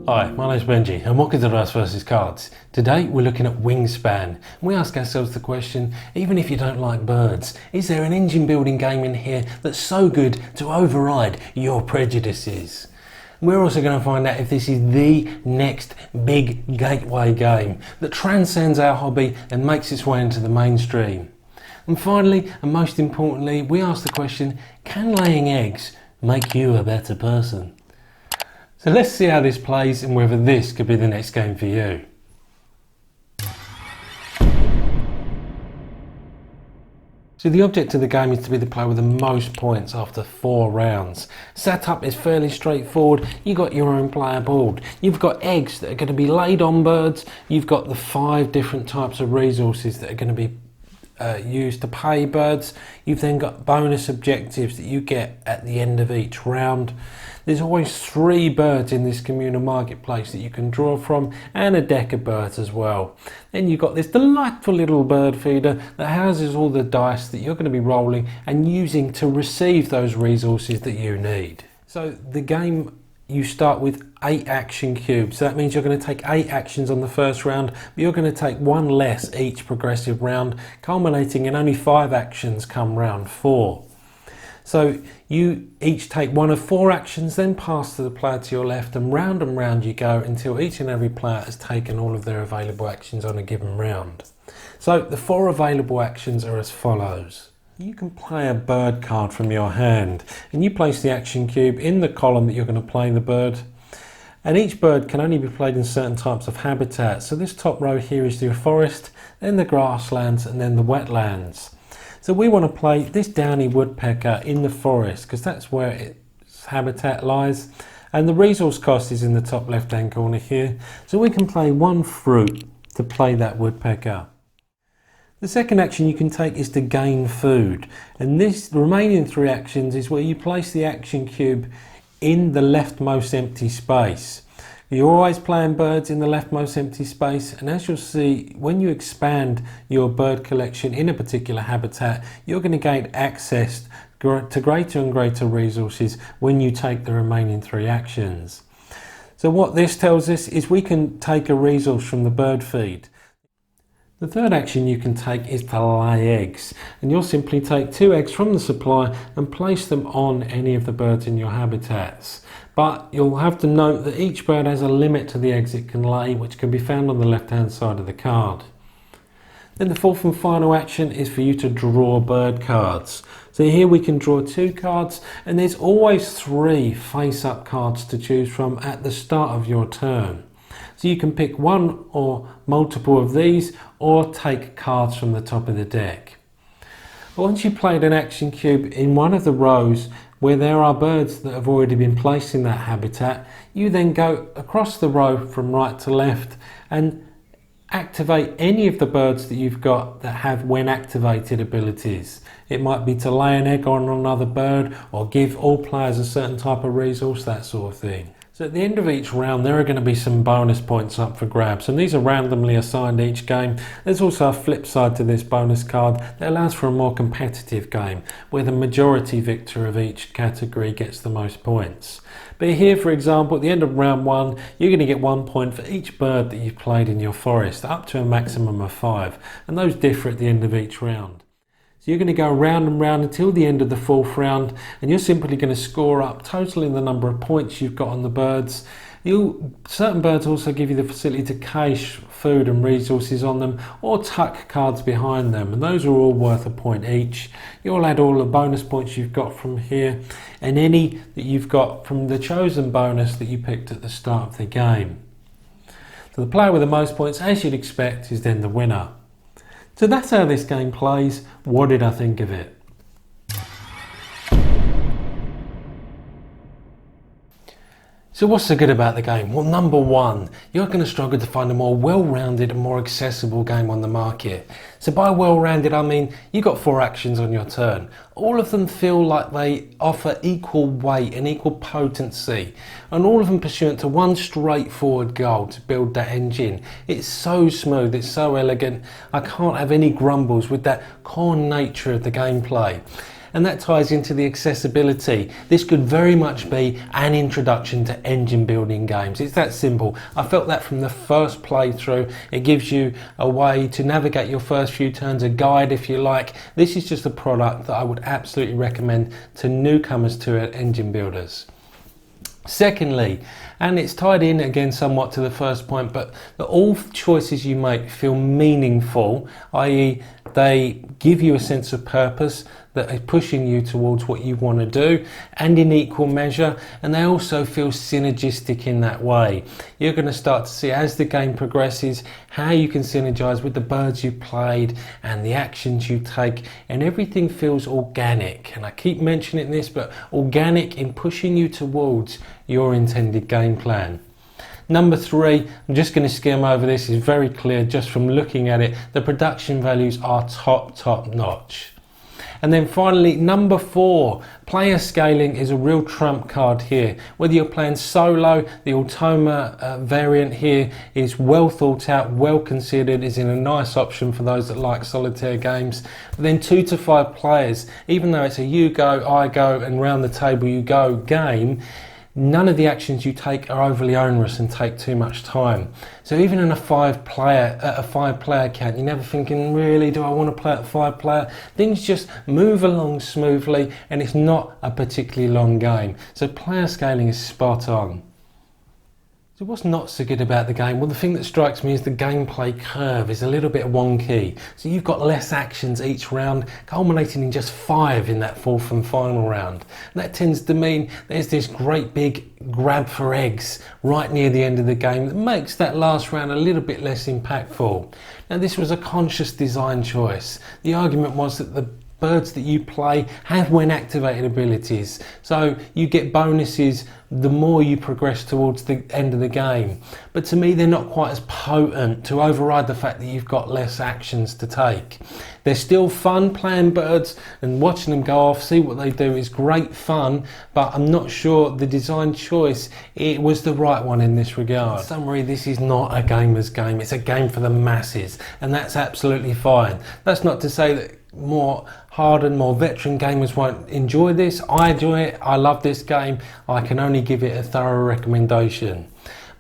Hi, my name's Benji and welcome to Dice vs Cards. Today we're looking at Wingspan and we ask ourselves the question, even if you don't like birds, is there an engine building game in here that's so good to override your prejudices? We're also going to find out if this is the next big gateway game that transcends our hobby and makes its way into the mainstream. And finally, and most importantly, we ask the question, can laying eggs make you a better person? So let's see how this plays and whether this could be the next game for you. So the object of the game is to be the player with the most points after 4 rounds. Setup is fairly straightforward. You've got your own player board. You've got eggs that are going to be laid on birds. You've got the 5 different types of resources that are going to be used to pay birds. You've then got bonus objectives that you get at the end of each round. There's always 3 birds in this communal marketplace that you can draw from, and a deck of birds as well. Then you've got this delightful little bird feeder that houses all the dice that you're going to be rolling and using to receive those resources that you need. So the game, you start with 8 action cubes. So that means you're going to take 8 actions on the first round, but you're going to take 1 less each progressive round, culminating in only 5 actions come round 4. So you each take 1 of 4 actions, then pass to the player to your left, and round you go until each and every player has taken all of their available actions on a given round. So the 4 available actions are as follows. You can play a bird card from your hand, and you place the action cube in the column that you're going to play the bird. And each bird can only be played in certain types of habitat. So this top row here is your forest, then the grasslands, and then the wetlands. So we want to play this downy woodpecker in the forest because that's where its habitat lies. And the resource cost is in the top left hand corner here. So we can play 1 fruit to play that woodpecker. The second action you can take is to gain food. And the remaining 3 actions is where you place the action cube in the leftmost empty space. You're always playing birds in the leftmost empty space, and as you'll see, when you expand your bird collection in a particular habitat, you're going to gain access to greater and greater resources when you take the remaining 3 actions. So what this tells us is we can take a resource from the bird feed. The third action you can take is to lay eggs, and you'll simply take 2 eggs from the supply and place them on any of the birds in your habitats. But you'll have to note that each bird has a limit to the eggs it can lay, which can be found on the left hand side of the card. Then the fourth and final action is for you to draw bird cards. So here we can draw 2 cards, and there's always 3 face-up cards to choose from at the start of your turn. So you can pick 1 or multiple of these, or take cards from the top of the deck. But once you've played an action cube in one of the rows where there are birds that have already been placed in that habitat, you then go across the row from right to left and activate any of the birds that you've got that have when activated abilities. It might be to lay an egg on another bird or give all players a certain type of resource, that sort of thing. So at the end of each round there are going to be some bonus points up for grabs, and these are randomly assigned each game. There's also a flip side to this bonus card that allows for a more competitive game where the majority victor of each category gets the most points. But here, for example, at the end of round 1 you're going to get 1 point for each bird that you've played in your forest, up to a maximum of 5, and those differ at the end of each round. So you're going to go round and round until the end of the 4th round, and you're simply going to score up, totaling the number of points you've got on the birds. Certain birds also give you the facility to cache food and resources on them, or tuck cards behind them, and those are all worth a point each. You'll add all the bonus points you've got from here, and any that you've got from the chosen bonus that you picked at the start of the game. So the player with the most points, as you'd expect, is then the winner. So that's how this game plays. What did I think of it? So what's so good about the game? Well, number 1, you're going to struggle to find a more well-rounded and more accessible game on the market. So by well-rounded, I mean you've got 4 actions on your turn. All of them feel like they offer equal weight and equal potency, and all of them pursuant to one straightforward goal: to build that engine. It's so smooth, it's so elegant. I can't have any grumbles with that core nature of the gameplay. and that ties into the accessibility. This could very much be an introduction to engine building games. It's that simple. I felt that from the first playthrough. It gives you a way to navigate your first few turns, a guide if you like. This is just a product that I would absolutely recommend to newcomers to engine builders. Secondly, and it's tied in again somewhat to the first point, but that all choices you make feel meaningful, i.e. they give you a sense of purpose that are pushing you towards what you want to do, and in equal measure, and they also feel synergistic in that way. You're going to start to see as the game progresses how you can synergize with the birds you played and the actions you take, and everything feels organic. And I keep mentioning this, but organic in pushing you towards your intended game plan. Number 3, I'm just going to skim over this, is very clear just from looking at it. The production values are top notch. And then finally, number 4, player scaling is a real trump card here. Whether you're playing solo, the Automa variant here is well thought out, well considered, is in a nice option for those that like solitaire games. But then 2 to 5 players, even though it's a you go, I go, and round the table you go game, none of the actions you take are overly onerous and take too much time. So even in a 5 player count, you're never thinking, really, do I want to play at 5 player? Things just move along smoothly, and it's not a particularly long game. So player scaling is spot on. So what's not so good about the game? Well, the thing that strikes me is the gameplay curve is a little bit wonky. So you've got less actions each round, culminating in just 5 in that 4th and final round. And that tends to mean there's this great big grab for eggs right near the end of the game that makes that last round a little bit less impactful. Now, this was a conscious design choice. The argument was that the birds that you play have when activated abilities, so you get bonuses the more you progress towards the end of the game. But to me, they're not quite as potent to override the fact that you've got less actions to take. They're still fun playing birds, and watching them go off, see what they do, is great fun, but I'm not sure the design choice, it was the right one in this regard. In summary, this is not a gamer's game, it's a game for the masses, and that's absolutely fine. That's not to say that more hardened, more veteran gamers won't enjoy this. I enjoy it, I love this game, I can only give it a thorough recommendation.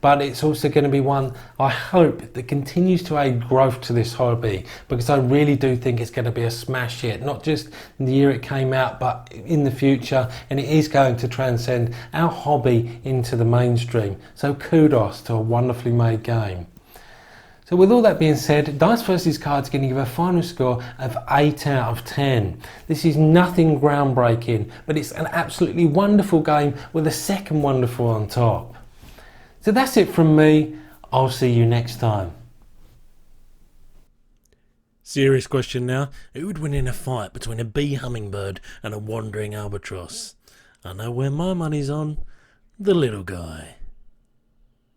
But it's also going to be one, I hope, that continues to aid growth to this hobby, because I really do think it's going to be a smash hit, not just in the year it came out, but in the future, and it is going to transcend our hobby into the mainstream. So kudos to a wonderfully made game. So with all that being said, Dice vs Cards is going to give a final score of 8 out of 10. This is nothing groundbreaking, but it's an absolutely wonderful game with a second wonderful on top. So that's it from me. I'll see you next time. Serious question now. Who would win in a fight between a bee hummingbird and a wandering albatross? I know where my money's on. The little guy.